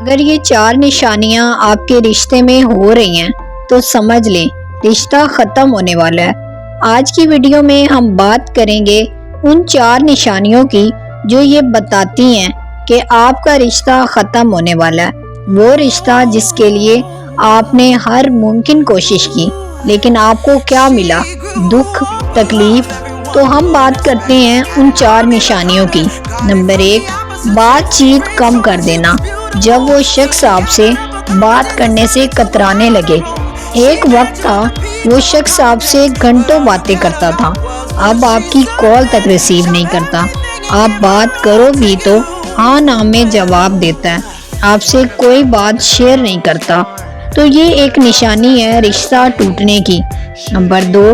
اگر یہ 4 نشانیاں آپ کے رشتے میں ہو رہی ہیں تو سمجھ لیں رشتہ ختم ہونے والا ہے۔ آج کی ویڈیو میں ہم بات کریں گے ان 4 نشانیوں کی جو یہ بتاتی ہیں کہ آپ کا رشتہ ختم ہونے والا ہے۔ وہ رشتہ جس کے لیے آپ نے ہر ممکن کوشش کی لیکن آپ کو کیا ملا؟ دکھ، تکلیف۔ تو ہم بات کرتے ہیں ان 4 نشانیوں کی۔ نمبر 1، بات چیت کم کر دینا۔ جب وہ شخص آپ سے بات کرنے سے کترانے لگے۔ ایک وقت تھا وہ شخص آپ سے گھنٹوں باتیں کرتا تھا، اب آپ کی کال تک ریسیو نہیں کرتا۔ آپ بات کرو بھی تو ہاں نہ میں جواب دیتا ہے، آپ سے کوئی بات شیئر نہیں کرتا۔ تو یہ ایک نشانی ہے رشتہ ٹوٹنے کی۔ نمبر 2،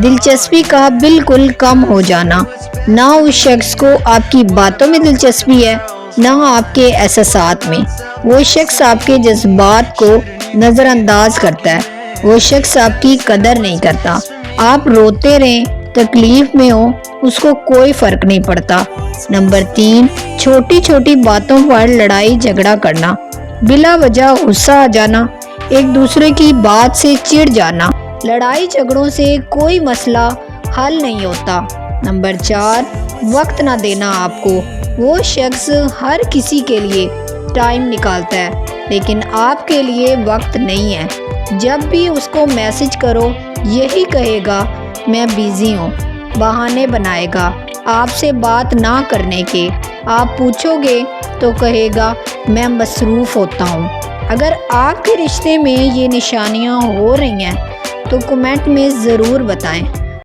دلچسپی کا بالکل کم ہو جانا۔ نہ اس شخص کو آپ کی باتوں میں دلچسپی ہے نہ آپ کے احساسات میں۔ وہ شخص آپ کے جذبات کو نظر انداز کرتا ہے۔ وہ شخص آپ کی قدر نہیں کرتا۔ آپ روتے رہیں، تکلیف میں ہو، اس کو کوئی فرق نہیں پڑتا۔ نمبر 3، چھوٹی چھوٹی باتوں پر لڑائی جھگڑا کرنا۔ بلا وجہ غصہ آ جانا، ایک دوسرے کی بات سے چڑ جانا۔ لڑائی جھگڑوں سے کوئی مسئلہ حل نہیں ہوتا۔ نمبر 4، وقت نہ دینا آپ کو۔ وہ شخص ہر کسی کے لیے ٹائم نکالتا ہے لیکن آپ کے لیے وقت نہیں ہے۔ جب بھی اس کو میسج کرو یہی کہے گا میں بیزی ہوں، بہانے بنائے گا آپ سے بات نہ کرنے کے۔ آپ پوچھو گے تو کہے گا میں مصروف ہوتا ہوں۔ اگر آپ کے رشتے میں یہ نشانیاں ہو رہی ہیں تو کمنٹ میں ضرور بتائیں۔